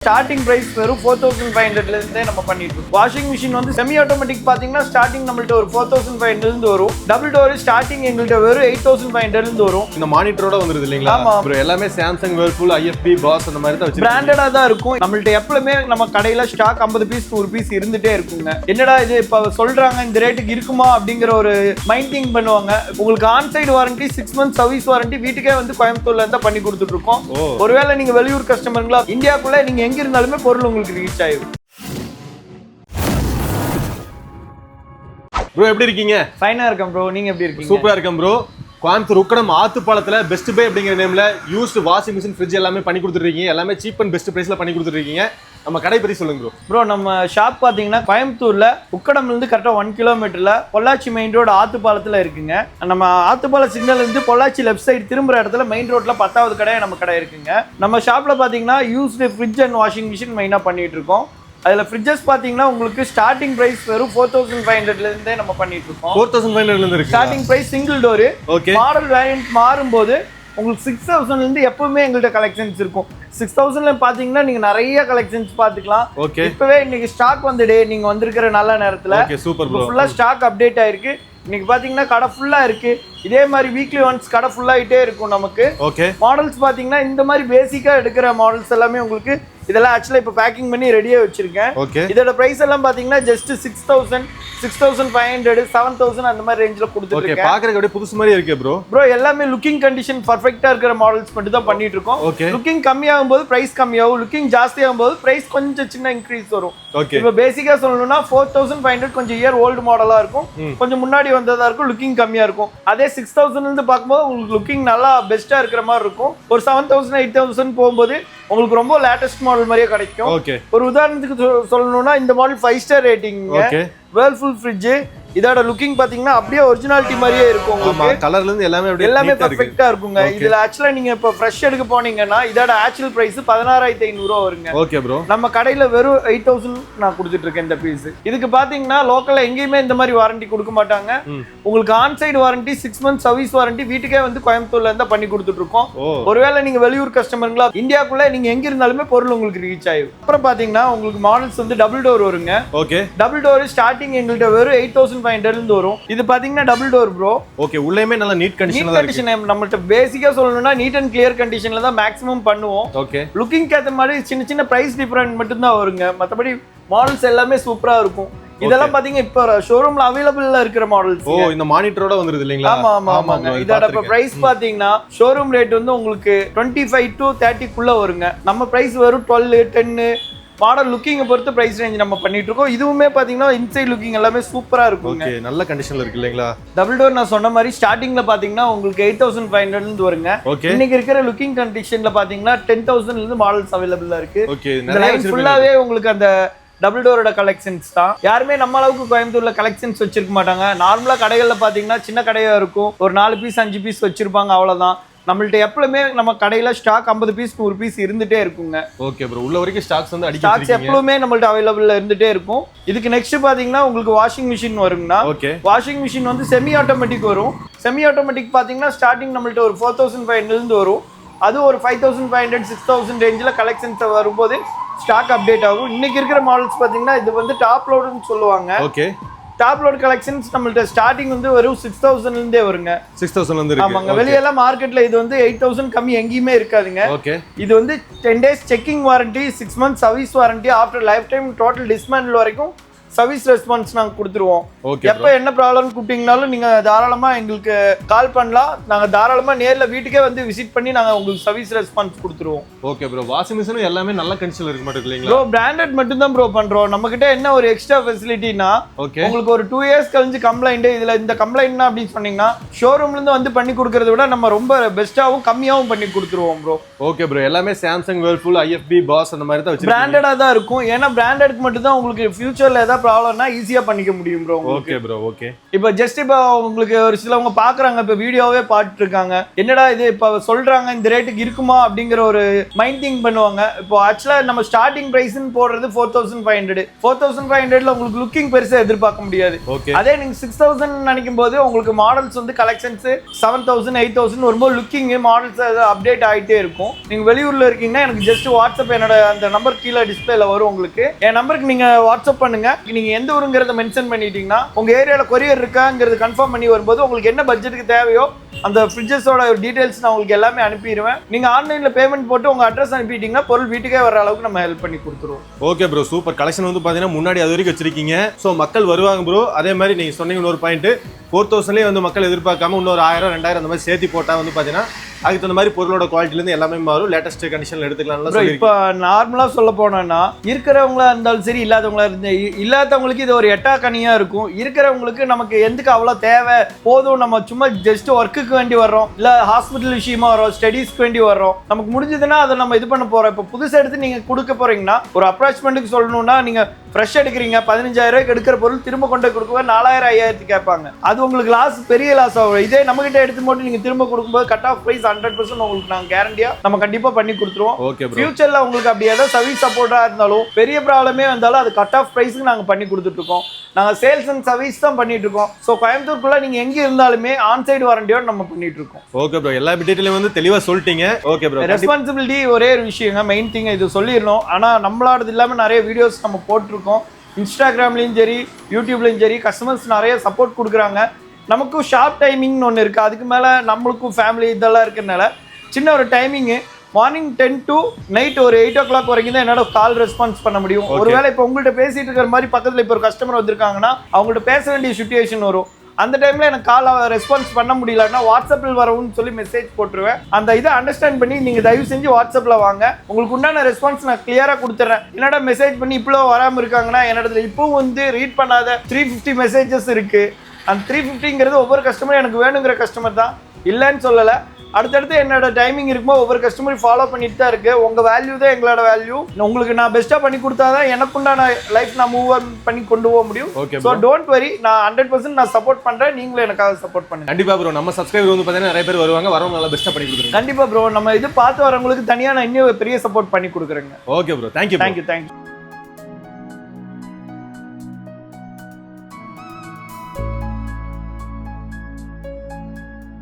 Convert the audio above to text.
Starting price வெறும் 4500 ல இருந்தே நம்ம பண்ணிட்டு இருக்கோம். வாஷிங் மெஷின் வந்து செமி ஆட்டோமேட்டிக் பாத்தீங்கன்னா ஸ்டார்டிங் நம்மள்ட்ட ஒரு 4500 ல இருந்து வரும். டபுள் டோர் ஸ்டார்டிங் எங்கள்ட்ட வெறும் 8500 ல இருந்து வரும். இந்த மானிட்டரோட வந்துருது இல்லீங்களா? ப்ரோ எல்லாமே Samsung, Whirlpool, IFB, Bosch அந்த மாதிரி தான் வச்சிருக்கோம். பிராண்டடா தான் இருக்கும். நம்மள்ட்ட எப்பவுமே நம்ம கடையில ஸ்டாக் 50 பீஸ் 100 பீஸ் இருந்துட்டே இருக்குங்க. என்னடா இது இப்ப சொல்றாங்க இந்த ரேட்டுக்கு இருக்குமா அப்படிங்கிற ஒரு மைண்ட் திங்க் பண்ணுவாங்க. உங்களுக்கு on side warranty 6 months service warranty வீட்டுக்கே வந்து கோயம்புத்தூர்ல இருந்தா பண்ணி கொடுத்துட்டு இருக்கோம். ஒருவேளை நீங்க வெளியூர் கஸ்டமருங்களா இந்தியாக்குள்ள நீங்க எங்க இருந்தாலுமே பொருள் உங்களுக்கு ரீச் ஆயிடும். ப்ரோ எப்படி இருக்கீங்க? ஃபைனா இருக்கேன் ப்ரோ, நீங்க எப்படி இருக்கீங்க? சூப்பரா இருக்கேன் ப்ரோ. கோயம்புத்தூர் உக்கடம் ஆத்துப்பாலத்துல பெஸ்ட் பே அப்படிங்கிற நேம்ல யூஸ்டு வாஷிங் மிஷின், ஃப்ரிட்ஜ் எல்லாமே பண்ணி கொடுத்துருக்கீங்க. எல்லாமே சீப் அண்ட் பெஸ்ட் பிரைஸ்ல பண்ணி கொடுத்துருக்கீங்க. நம்ம கடை பத்தி சொல்லுங்க ப்ரோ. ப்ரோ நம்ம ஷாப் பாத்தீங்கன்னா கோயம்புத்தூர்ல உக்கடம்ல இருந்து கரெக்டா 1 கிலோமீட்டர்ல பொள்ளாச்சி மெயின் ரோடு ஆத்துப்பாலத்துல இருக்குங்க. நம்ம ஆத்துப்பால சிக்னல் இருந்து பொள்ளாச்சி லெஃப்ட் சைடு திரும்புற இடத்துல மெயின் ரோட்ல 10வது கடை நம்ம கடை இருக்குங்க. நம்ம ஷாப்ல பாத்தீங்கன்னா used fridge and washing machine மெயினா பண்ணிட்டு இருக்கோம். அதுல ஃப்ரிட்ஜஸ் பாத்தீங்கன்னா உங்களுக்கு ஸ்டார்டிங் பிரைஸ் வெறும் 4500 ல இருந்தே நம்ம பண்ணிட்டு இருக்கோம். 4500 ல இருந்து இருக்கு starting price single door. Model variant மாறும்போது உங்களுக்கு 6000 ல இருந்து எப்பவுமே எங்கள்ட்ட கலெக்ஷன்ஸ் இருக்கும். 6000 ல பாத்தீங்கன்னா நீங்க நிறைய கலெக்ஷன்ஸ் பாத்துக்கலாம். இப்பவே இன்னைக்கு ஸ்டாக் வந்த டே நீங்க வந்திருக்கிற நல்ல நேரத்துல ஃபுல்லா ஸ்டாக் அப்டேட் ஆயிருக்கு. இன்னைக்கு பாத்தீங்கன்னா கடை ஃபுல்லா இருக்கு. இதே மாதிரி வீக்லி ஒன்ஸ் கடை ஃபுல் ஆயிட்டே இருக்கும் நமக்கு. மாடல்ஸ் பாத்தீங்கன்னா இந்த மாதிரி பேசிக்கா எடுக்கிற மாடல்ஸ் எல்லாமே உங்களுக்கு இதெல்லாம் ஆக்சுவலா இப்ப பேக்கிங் பண்ணி ரெடியா வச்சிருக்கேன். இதோட பிரைஸ் எல்லாம் பாத்தீங்கன்னா ஜஸ்ட் 6000, 6500, 7000 அந்த மாதிரி ரேஞ்ச்ல கொடுத்துருக்கேன். பாக்குறதுக்கு அப்படியே புதுசு மாதிரி இருக்கு ப்ரோ. ப்ரோ எல்லாமே லுக்கிங் கண்டிஷன் பர்ஃபெக்ட்டா இருக்கிற மாடல்ஸ் மட்டும் தான் பண்ணிட்டு இருக்கோம். லுக்கிங் கம்மியாகும் போது பிரைஸ் கம்மியாகும், லுக்கிங் ஜாஸ்தியாகும் போது பிரைஸ் கொஞ்சம் சின்ன இன்க்ரீஸ் வரும். இப்போ பேசிக்கா சொல்லணும்னா 4500 கொஞ்சம் இயர் ஓல்டு மாடலா இருக்கும், கொஞ்சம் முன்னாடி வந்ததா இருக்கும், லுக்கிங் கம்மியா இருக்கும். அதே 6000 இருந்து பார்க்கும்போது உங்களுக்கு லுக்கிங் நல்லா பெஸ்டா இருக்கிற மாதிரி இருக்கும். ஒரு 7000, 8000 போகும்போது உங்களுக்கு ரொம்ப லேட்டஸ்ட் மாடல் மாதிரியே கிடைக்கும். ஒரு உதாரணத்துக்கு சொல்லணும்னா இந்த model 5 star rating Whirlpool fridge. இதோட லுக்கிங் பாத்தீங்கன்னா அப்படியே ஒரிஜினாலிட்டி மாதிரியே இருக்கும். உங்களுக்கு கலர்ல இருந்து எல்லாமே பெர்ஃபெக்ட்டா இருக்குங்க. இதுல ஆக்சுவலா நீங்க இப்ப ஃப்ரெஷ் எடுக்க போனீங்கன்னா இதோட ஆக்சுவல் பிரைஸ் 16500 வருங்க. Okay bro. நம்ம கடையில வெறும் 8000 நான் கொடுத்துட்டு இருக்கேன் இந்த பீஸ். இதுக்கு பாத்தீங்கன்னா லோக்கல்ல எங்கேயுமே இந்த மாதிரி வாரண்டி கொடுக்க மாட்டாங்க. உங்களுக்கு on side warranty 6 months service warranty வீட்டுக்கே வந்து கோயம்புத்தூர்ல இருந்தா பண்ணி கொடுத்துட்டு இருக்கோம். ஒருவேளை நீங்க வெளியூர் கஸ்டமருங்களா இந்தியாக்குள்ள நீங்க எங்க இருந்தாலுமே பொருள் உங்களுக்கு ரீச் ஆயிடும். அப்புறம் பாத்தீங்கன்னா உங்களுக்கு மாடல்ஸ் வந்து டபுள் டோர் வருங்க. டபுள் டோர் ஸ்டார்டிங் எங்கள்ட்ட வெறும் 8500 ல இருந்து வரும். இது பாத்தீங்கன்னா டபுள் டோர் ப்ரோ. ஓகே, உள்ளேமே நல்ல நீட் கண்டிஷன்ல தான் இருக்கு. நம்மள்ட்ட பேசிக்கா சொல்லணும்னா நீட் அண்ட் கிளியர் கண்டிஷன்ல தான் மேக்ஸிமம் பண்ணுவோம். லுக்கிங் ஏத்த மாதிரி சின்ன சின்ன பிரைஸ் டிஃபரண்ட் மட்டும் தான் வருங்க. மத்தபடி மாடல்ஸ் எல்லாமே சூப்பரா இருக்கும். இதெல்லாம் பாத்தீங்க இப்ப ஷோரூம்ல அவைலபிள்ல இருக்கிற மாடல்ஸ். இந்த மானிட்டரோட வந்துருது இல்லீங்களா? ஆமாங்க. இதோட பிரைஸ் பாத்தீங்கன்னா ஷோரூம் ரேட் வந்து உங்களுக்கு 25 to 30 குள்ள வருங்க. நம்ம பிரைஸ் வரும் 12, 10. மாடல் லுக்கிங் பொறுத்து பிரைஸ் ரேஞ்ச் நம்ம பண்ணிட்டு இருக்கோம். இதுவுமே பாத்தீங்கன்னா இன்சைட் லுக்கிங் எல்லாமே சூப்பரா இருக்கும். நல்ல கண்டிஷன்ல இருக்கு இல்லீங்களா? டபுள் டோர் நான் சொன்ன மாதிரி ஸ்டார்டிங்ல பாத்தீங்கன்னா உங்களுக்கு 8500 ல இருந்து வருங்க. இன்னைக்கு இருக்கிற லுக்கிங் கண்டிஷன்ல பாத்தீங்கன்னா 10000 ல இருந்து மாடல்ஸ் அவைலபிளா இருக்கு. இந்த லைன் ஃபுல்லாவே உங்களுக்கு அந்த டபுள் டோரோட கலெக்ஷன்ஸ் தான். யாருமே நம்ம அளவுக்கு கோயம்புத்தூர்ல கலெக்ஷன்ஸ் வச்சிருக்க மாட்டாங்க. நார்மலா கடைகள்ல பாத்தீங்கன்னா சின்ன கடையா இருக்கும், ஒரு 4 பீஸ் 5 பீஸ் வச்சிருப்பாங்க, அவ்வளவுதான். நம்மள்ட்ட எப்பவுமே நம்ம கடையில ஸ்டாக் 50 பீஸ் 100 பீஸ் இருந்துட்டே இருக்குங்க. ஓகே ப்ரோ, உள்ள வரைக்கும் ஸ்டாக்ஸ் வந்து அடிக்க வச்சிருக்கீங்க. ஸ்டாக்ஸ் எப்பவுமே நம்மள்ட்ட அவைலபிள்ல இருந்துட்டே இருக்கும். இதுக்கு நெக்ஸ்ட் பாத்தீங்கன்னா உங்களுக்கு வாஷிங் மிஷின் வருங்கனா. வாஷிங் மிஷின் வந்து செமி ஆட்டோமேட்டிக் வரும். செமி ஆட்டோமேட்டிக் பாத்தீங்கன்னா ஸ்டார்டிங் நம்மள்ட்ட ஒரு 4500 ல இருந்து வரும். அது ஒரு 5500, 6000 ரேஞ்சில கலெக்ஷன்ஸ் வரும்போது ஸ்டாக் அப்டேட் ஆகும். இன்னைக்கு இருக்கிற மாடல்ஸ் பாத்தீங்கன்னா இது வந்து டாப் லோடுன்னு சொல்லுவாங்க. டாப் லோட் கலெக்ஷன்ஸ் நம்மள்ட்ட ஸ்டார்டிங் வந்து வெறும் 6000 ல இருந்தே வருங்க. 6000 ல இருந்து இருக்கு. ஆமாங்க. வெளியெல்லாம் மார்க்கெட்ல இது வந்து 8000 கம்மி எங்கேயுமே இருக்காதுங்க. இது வந்து 10 days checking warranty, 6 months service warranty, after life time total dismantle வரைக்கும் சர்வீஸ் ரெஸ்பான்ஸ் நாங்க கொடுத்துருவோம். எப்ப என்ன ப்ராப்ளம் கூப்பிட்டீங்கனாலும் நீங்க தாராளமா எங்களுக்கு கால் பண்ணலாம். நாங்க தாராளமா நேர்ல வீட்டுக்கே வந்து விசிட் பண்ணி நாங்க உங்களுக்கு சர்வீஸ் ரெஸ்பான்ஸ் கொடுத்துருவோம். Okay bro. வாஷிங் மிஷின் எல்லாமே நல்ல கண்டிஷன்ல இருக்கு மட்டும் இல்லீங்களா? ப்ரோ பிராண்டட் மட்டும் தான் ப்ரோ பண்றோம். நம்ம கிட்ட என்ன ஒரு எக்ஸ்ட்ரா ஃபெசிலிட்டினா உங்களுக்கு ஒரு 2 years கழிஞ்சு கம்ப்ளைண்ட் இதுல இந்த கம்ப்ளைண்ட்னா அப்படின்னு சொன்னீங்கன்னா ஷோரூம்ல இருந்து வந்து பண்ணி கொடுக்கறத விட நம்ம ரொம்ப பெஸ்ட்டாவும் கம்மியாவும் பண்ணி கொடுத்துருவோம் ப்ரோ. Okay bro. எல்லாமே Samsung, Whirlpool, IFB, Bosch அந்த மாதிரி தான் வச்சிருக்கீங்க. பிராண்டடா தான் இருக்கும். ஏன்னா பிராண்டட்க்கு மட்டும் தான் உங்களுக்கு ஃபியூச்சர்ல ஏதாவது ப்ராப்ளம்னா ஈஸியா பண்ணிக்க முடியும் ப்ரோ. Okay bro. ஓகே. இப்போ ஜஸ்ட் இப்போ உங்களுக்கு ஒரு சிலவங்க பாக்குறாங்க, இப்போ வீடியோவே பார்த்துட்டு இருக்காங்க, என்னடா இது இப்போ சொல்றாங்க இந்த ரேட்டுக்கு இருக்குமா அப்படிங்கிற ஒரு மைண்ட் திங்க் பண்ணுவாங்க. இப்போ ஆக்சுவலா நம்ம ஸ்டார்டிங் பிரைஸ்னு போடுறது 4500. 4500ல உங்களுக்கு லுக்கிங் பெருசா எதிர்பார்க்க முடியாது. அதே நீங்க 6000 நினைக்கும் போது உங்களுக்கு மாடல்ஸ் வந்து கலெக்ஷன்ஸ் 7000 8000 வரும்போது லுக்கிங் மாடல்ஸ் அப்டேட் ஆகிட்டே இருக்கும். நீங்க வெளியூர்ல இருக்கீங்கன்னா எனக்கு ஜஸ்ட் வாட்ஸ்அப் என்னோட அந்த நம்பர் கீழே டிஸ்பிளேல வரும். உங்களுக்கு என் நம்பருக்கு நீங்க வாட்ஸ்அப் பண்ணுங்க. நீங்க எந்த ஊருங்கிறத மென்ஷன் பண்ணிட்டீங்கன்னா உங்க ஏரியால கொரியர் இருக்காங்கிறது கன்ஃபார்ம் பண்ணி வரும்போது உங்களுக்கு என்ன பட்ஜெட்டுக்கு தேவையோ அந்த ஃப்ரிட்ஜஸோட டீடைல்ஸ் நான் உங்களுக்கு எல்லாமே அனுப்பிடுவேன். நீங்க ஆன்லைன்ல பேமெண்ட் போட்டு உங்க அட்ரஸ் அனுப்பிட்டீங்கன்னா பொருள் வீட்டுக்கே வர அளவுக்கு நம்ம ஹெல்ப் பண்ணி கொடுத்துருவோம். Okay bro, super. கலெக்ஷன் வந்து பாத்தீங்கன்னா முன்னாடி அது வரைக்கும் வச்சிருக்கீங்க. ஸோ மக்கள் வருவாங்க ப்ரோ. அதே மாதிரி நீங்க சொன்னீங்க இன்னொரு பாயிண்ட், 4000லேயே வந்து மக்கள் எதிர்பார்க்காம இன்னொரு 1000 2000 அந்த மாதிரி சேர்த்து போட்டால் வந்து பார்த்தீங்கன்னா அதுக்கு தகுந்த மாதிரி பொருளோட குவாலிட்டிலேருந்து எல்லாமே மாறும். லேட்டஸ்ட் கண்டிஷனில் எடுத்துக்கலாம். இப்போ நார்மலாக சொல்ல போனோன்னா இருக்கிறவங்களா இருந்தாலும் சரி, இல்லாதவங்களுக்கு இது ஒரு எட்டாக்கனியாக இருக்கும். இருக்கிறவங்களுக்கு நமக்கு எதுக்கு அவ்வளோ தேவை, போதும் நம்ம சும்மா ஜஸ்ட் ஒர்க்குக்கு வேண்டி வர்றோம், இல்லை ஹாஸ்பிட்டல் விஷயமா வரோம், ஸ்டடீஸ்க்கு வேண்டி வர்றோம், நமக்கு முடிஞ்சதுன்னா அதை நம்ம இது பண்ண போகிறோம். இப்போ புதுசாக எடுத்து நீங்கள் கொடுக்க போகிறீங்கன்னா ஒரு அப்ராச்மெண்ட்டுக்கு சொல்லணும்னா நீங்கள் ஃப்ரெஷ் எடுக்கிறீங்க, 15000 எடுக்கிற பொருள் திரும்ப கொண்டு கொடுக்கும்போது 4000 5000 கேட்பாங்க. அது உங்களுக்கு லாஸ், பெரிய லாஸ் ஆகும். இதே நம்ம கிட்ட எடுத்து போட்டு நீங்க திரும்ப கொடுக்கும்போது கட் ஆஃப் பிரைஸ் 100% உங்களுக்கு நாங்க கேரண்டியா நம்ம கண்டிப்பா பண்ணி கொடுத்துருவோம். ஃபியூச்சர்ல உங்களுக்கு அப்படி ஏதாவது சர்வீஸ் சப்போர்ட்டா இருந்தாலும் பெரிய ப்ராப்ளமே வந்தாலும் அது கட் ஆஃப் பிரைஸ்க்கு நாங்க பண்ணி கொடுத்துட்டு இருக்கோம். நாங்க சேல்ஸ் அண்ட் சர்வீஸ் தான் பண்ணிட்டு இருக்கோம். ஸோ கோயம்புத்தூர்க்குள்ள நீங்க எங்க இருந்தாலுமே ஆன் சைடு வாரண்டியோட நம்ம பண்ணிட்டு இருக்கோம். ஓகே ப்ரோ, எல்லா டீடைலும் வந்து தெளிவா சொல்லிட்டீங்க. ஓகே ப்ரோ, ரெஸ்பான்சிபிலிட்டி ஒரே ஒரு விஷயங்க, மெயின் திங் இது சொல்லிடணும். ஆனா நம்மளோடது இல்லாம நிறைய வீடியோஸ் நம்ம போட்டிருக்கோம். இன்ஸ்டாகிராம்லையும் சரி யூடியூப்லையும் சரி கஸ்டமர்ஸ் நிறைய சப்போர்ட் கொடுக்குறாங்க. நமக்கும் ஷார்ப் டைமிங்னு ஒன்று இருக்குது. அதுக்கு மேலே நம்மளுக்கும் ஃபேமிலி இதெல்லாம் இருக்கிறதுனால சின்ன ஒரு டைமிங்கு மார்னிங் 10 to நைட் ஒரு 8 o'clock வரைக்கும் தான் என்னோட கால் ரெஸ்பான்ஸ் பண்ண முடியும். ஒருவேளை இப்போ உங்கள்கிட்ட பேசிட்டு இருக்கிற மாதிரி பக்கத்தில் இப்போ ஒரு கஸ்டமர் வந்திருக்காங்கன்னா அவங்கள்ட்ட பேச வேண்டிய சுச்சுவேஷன் வரும். அந்த டைம்ல எனக்கு கால் ரெஸ்பான்ஸ் பண்ண முடியலன்னா வாட்ஸ்அப்பில் வரவும்னு சொல்லி மெசேஜ் போட்டுருவேன். அந்த இதை அண்டர்ஸ்டாண்ட் பண்ணி நீங்க தயவு செஞ்சு வாட்ஸ்அப்பில் வாங்க, உங்களுக்கு உண்டான ரெஸ்பான்ஸ் நான் கிளியரா கொடுத்துறேன். என்னடா மெசேஜ் பண்ணி இப்போ வராமல் இருக்காங்கன்னா என்னோட இப்பவும் வந்து ரீட் பண்ணாத 350 மெசேஜஸ் இருக்கு. அந்த 350ங்கிறது ஒவ்வொரு கஸ்டமரும் எனக்கு வேணுங்கிற கஸ்டமர் தான், இல்லைன்னு சொல்லலை. அடுத்தடுத்து என்னோட டைமிங் இருக்கும்போது ஒவ்வொரு கஸ்டமரும் ஃபாலோ பண்ணிட்டு தான் இருக்கு. உங்க வேல்யூ தான் எங்களோட வேல்யூ. உங்களுக்கு நான் பெஸ்ட்டா பண்ணி கொடுத்தாதான் எனக்குண்டான லைஃப் நான் மூவ் பண்ணி கொண்டு போக முடியும். ஸோ டோன்ட் வரி, நான் 100% நான் சப்போர்ட் பண்றேன். நீங்களும் எனக்காக சப்போர்ட் பண்ணுங்க. கண்டிப்பா ப்ரோ, நம்ம சப்ஸ்கிரைபர் வந்து பார்த்தீங்கன்னா நிறைய பேர் வருவாங்க, வரவங்க நல்லா பெஸ்ட்டாக பண்ணி கொடுக்குறேன். கண்டிப்பா ப்ரோ, நம்ம இது பார்த்து வரவங்களுக்கு தனியாக நான் இன்னும் பெரிய சப்போர்ட் பண்ணி கொடுக்குறேங்க. Okay bro, thank you. தேங்க்யூ.